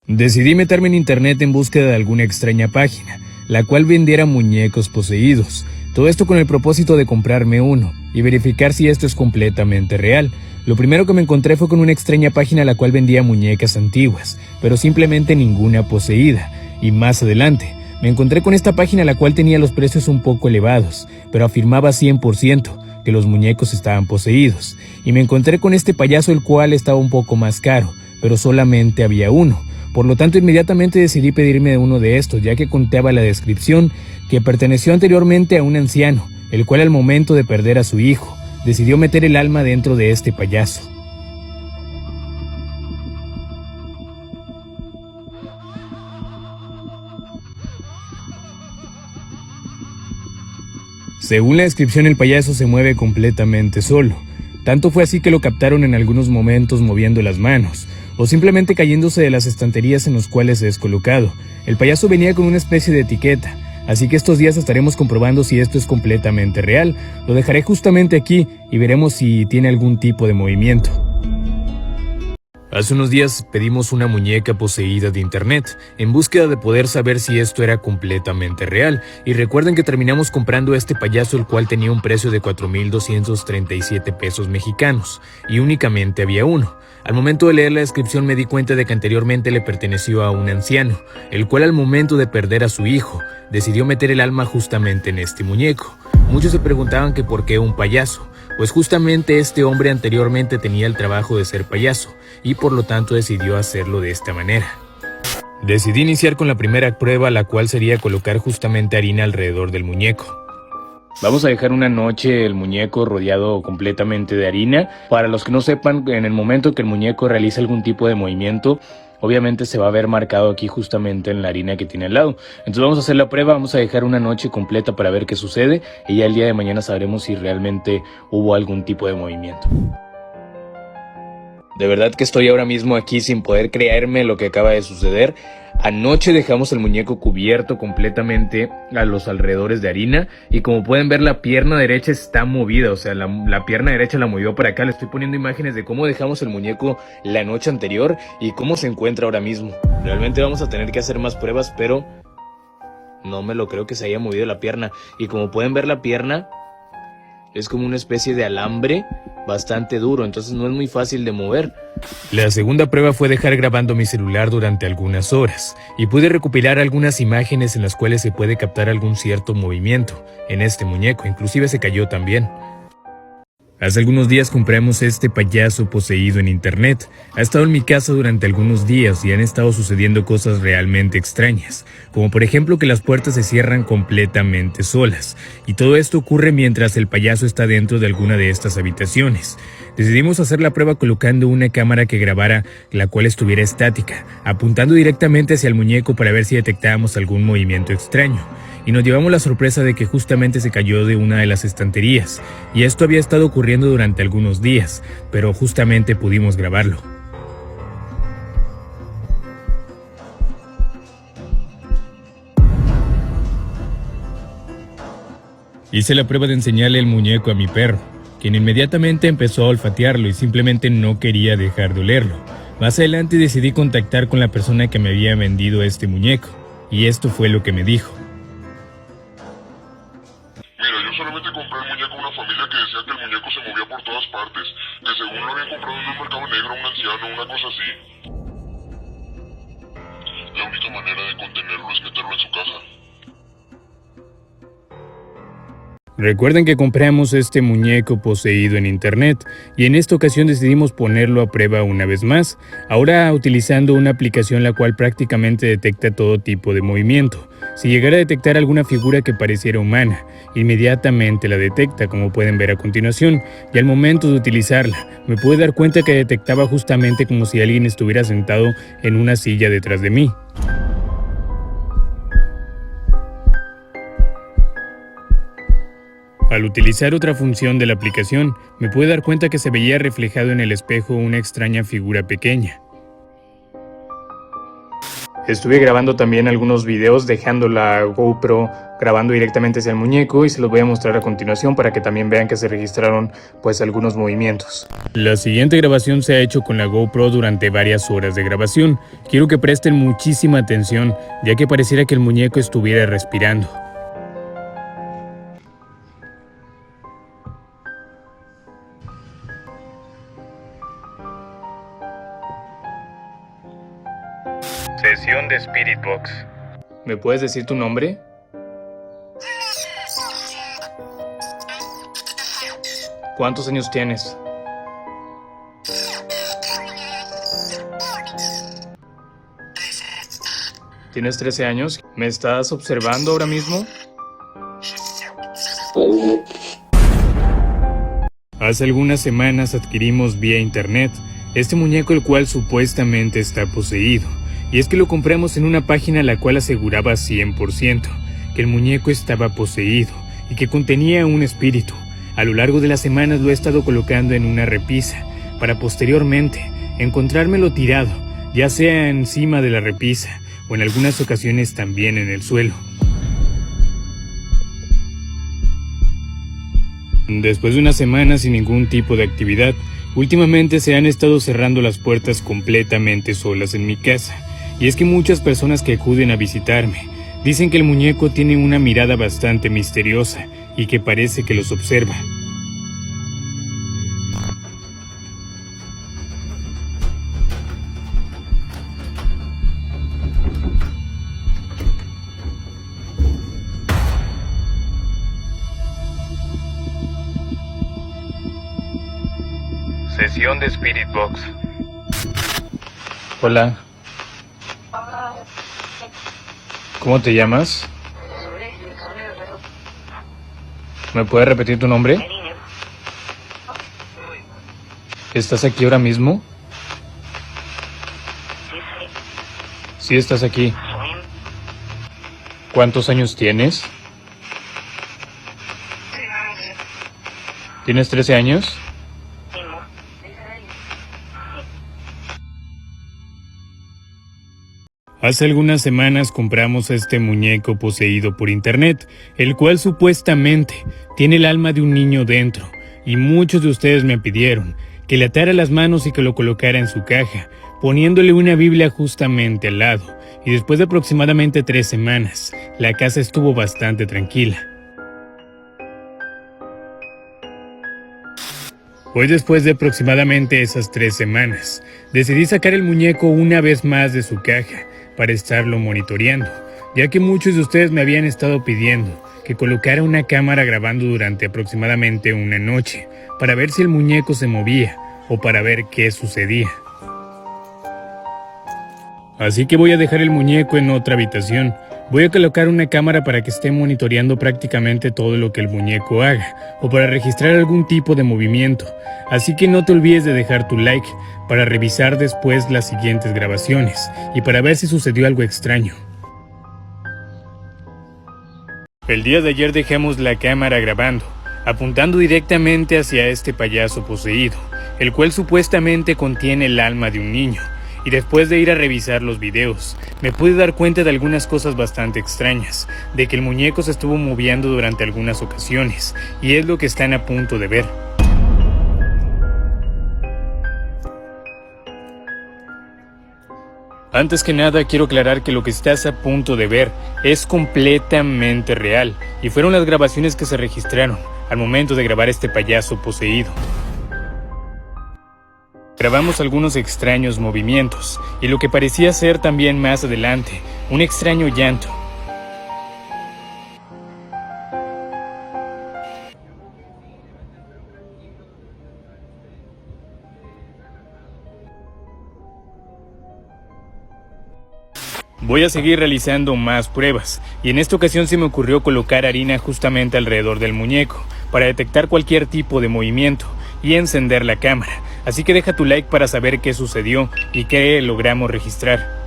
Decidí meterme en internet en búsqueda de alguna extraña página, la cual vendiera muñecos poseídos. Todo esto con el propósito de comprarme uno y verificar si esto es completamente real. Lo primero que me encontré fue con una extraña página la cual vendía muñecas antiguas, pero simplemente ninguna poseída. Y más adelante, me encontré con esta página la cual tenía los precios un poco elevados, pero afirmaba 100% que los muñecos estaban poseídos. Y me encontré con este payaso el cual estaba un poco más caro, pero solamente había uno. Por lo tanto, inmediatamente decidí pedirme uno de estos, ya que contaba la descripción que perteneció anteriormente a un anciano, el cual al momento de perder a su hijo, decidió meter el alma dentro de este payaso. Según la descripción, el payaso se mueve completamente solo. Tanto fue así que lo captaron en algunos momentos moviendo las manos, o simplemente cayéndose de las estanterías en los cuales se es colocado. El payaso venía con una especie de etiqueta, así que estos días estaremos comprobando si esto es completamente real. Lo dejaré justamente aquí y veremos si tiene algún tipo de movimiento. Hace unos días pedimos una muñeca poseída de internet, en búsqueda de poder saber si esto era completamente real, y recuerden que terminamos comprando este payaso el cual tenía un precio de 4,237 pesos mexicanos, y únicamente había uno. Al momento de leer la descripción me di cuenta de que anteriormente le perteneció a un anciano, el cual al momento de perder a su hijo, decidió meter el alma justamente en este muñeco. Muchos se preguntaban que por qué un payaso, pues justamente este hombre anteriormente tenía el trabajo de ser payaso, y por lo tanto decidió hacerlo de esta manera. Decidí iniciar con la primera prueba, la cual sería colocar justamente harina alrededor del muñeco. Vamos a dejar una noche el muñeco rodeado completamente de harina. Para los que no sepan, en el momento que el muñeco realiza algún tipo de movimiento, obviamente se va a ver marcado aquí justamente en la harina que tiene al lado. Entonces vamos a hacer la prueba, vamos a dejar una noche completa para ver qué sucede y ya el día de mañana sabremos si realmente hubo algún tipo de movimiento. De verdad que estoy ahora mismo aquí sin poder creerme lo que acaba de suceder. Anoche dejamos el muñeco cubierto completamente a los alrededores de harina y como pueden ver la pierna derecha está movida, o sea la pierna derecha la movió para acá. Le estoy poniendo imágenes de cómo dejamos el muñeco la noche anterior y cómo se encuentra ahora mismo. Realmente vamos a tener que hacer más pruebas, pero no me lo creo que se haya movido la pierna. Y como pueden ver, la pierna es como una especie de alambre bastante duro, entonces no es muy fácil de mover. La segunda prueba fue dejar grabando mi celular durante algunas horas y pude recopilar algunas imágenes en las cuales se puede captar algún cierto movimiento en este muñeco, inclusive se cayó también. Hace algunos días compramos este payaso poseído en internet. Ha estado en mi casa durante algunos días y han estado sucediendo cosas realmente extrañas, como por ejemplo que las puertas se cierran completamente solas, y todo esto ocurre mientras el payaso está dentro de alguna de estas habitaciones. Decidimos hacer la prueba colocando una cámara que grabara, la cual estuviera estática, apuntando directamente hacia el muñeco para ver si detectábamos algún movimiento extraño. Y nos llevamos la sorpresa de que justamente se cayó de una de las estanterías, y esto había estado ocurriendo durante algunos días, pero justamente pudimos grabarlo. Hice la prueba de enseñarle el muñeco a mi perro, quien inmediatamente empezó a olfatearlo y simplemente no quería dejar de olerlo. Más adelante decidí contactar con la persona que me había vendido este muñeco, y esto fue lo que me dijo. Mira, yo solamente compré el muñeco a una familia que decía que el muñeco se movía por todas partes, que según lo habían comprado en un mercado negro a un anciano, una cosa así. La única manera de contenerlo es meterlo en su casa. Recuerden que compramos este muñeco poseído en internet y en esta ocasión decidimos ponerlo a prueba una vez más, ahora utilizando una aplicación la cual prácticamente detecta todo tipo de movimiento. Si llegara a detectar alguna figura que pareciera humana, inmediatamente la detecta, como pueden ver a continuación, y al momento de utilizarla, me pude dar cuenta que detectaba justamente como si alguien estuviera sentado en una silla detrás de mí. Al utilizar otra función de la aplicación, me pude dar cuenta que se veía reflejado en el espejo una extraña figura pequeña. Estuve grabando también algunos videos dejando la GoPro grabando directamente hacia el muñeco y se los voy a mostrar a continuación para que también vean que se registraron pues algunos movimientos. La siguiente grabación se ha hecho con la GoPro durante varias horas de grabación. Quiero que presten muchísima atención, ya que pareciera que el muñeco estuviera respirando. Sesión de Spirit Box. ¿Me puedes decir tu nombre? ¿Cuántos años tienes? ¿Tienes 13 años? ¿Me estás observando ahora mismo? Hace algunas semanas adquirimos vía internet este muñeco, el cual supuestamente está poseído. Y es que lo compramos en una página la cual aseguraba 100% que el muñeco estaba poseído y que contenía un espíritu. A lo largo de las semanas lo he estado colocando en una repisa para posteriormente encontrármelo tirado, ya sea encima de la repisa o en algunas ocasiones también en el suelo. Después de unas semanas sin ningún tipo de actividad, últimamente se han estado cerrando las puertas completamente solas en mi casa. Y es que muchas personas que acuden a visitarme dicen que el muñeco tiene una mirada bastante misteriosa y que parece que los observa. Sesión de Spirit Box. Hola. ¿Cómo te llamas? ¿Me puedes repetir tu nombre? ¿Estás aquí ahora mismo? Sí, estás aquí. ¿Cuántos años tienes? ¿Tienes 13 años? Hace algunas semanas compramos este muñeco poseído por internet, el cual supuestamente tiene el alma de un niño dentro, y muchos de ustedes me pidieron que le atara las manos y que lo colocara en su caja, poniéndole una Biblia justamente al lado, y después de aproximadamente 3 semanas, la casa estuvo bastante tranquila. Hoy, después de aproximadamente esas 3 semanas, decidí sacar el muñeco una vez más de su caja, para estarlo monitoreando, ya que muchos de ustedes me habían estado pidiendo que colocara una cámara grabando durante aproximadamente una noche, para ver si el muñeco se movía o para ver qué sucedía. Así que voy a dejar el muñeco en otra habitación. Voy a colocar una cámara para que esté monitoreando prácticamente todo lo que el muñeco haga, o para registrar algún tipo de movimiento. Así que no te olvides de dejar tu like para revisar después las siguientes grabaciones y para ver si sucedió algo extraño. El día de ayer dejamos la cámara grabando, apuntando directamente hacia este payaso poseído, el cual supuestamente contiene el alma de un niño. Y después de ir a revisar los videos, me pude dar cuenta de algunas cosas bastante extrañas, de que el muñeco se estuvo moviendo durante algunas ocasiones, y es lo que están a punto de ver. Antes que nada, quiero aclarar que lo que estás a punto de ver es completamente real, y fueron las grabaciones que se registraron al momento de grabar este payaso poseído. Grabamos algunos extraños movimientos, y lo que parecía ser también más adelante, un extraño llanto. Voy a seguir realizando más pruebas, y en esta ocasión se me ocurrió colocar harina justamente alrededor del muñeco, para detectar cualquier tipo de movimiento, y encender la cámara. Así que deja tu like para saber qué sucedió y qué logramos registrar.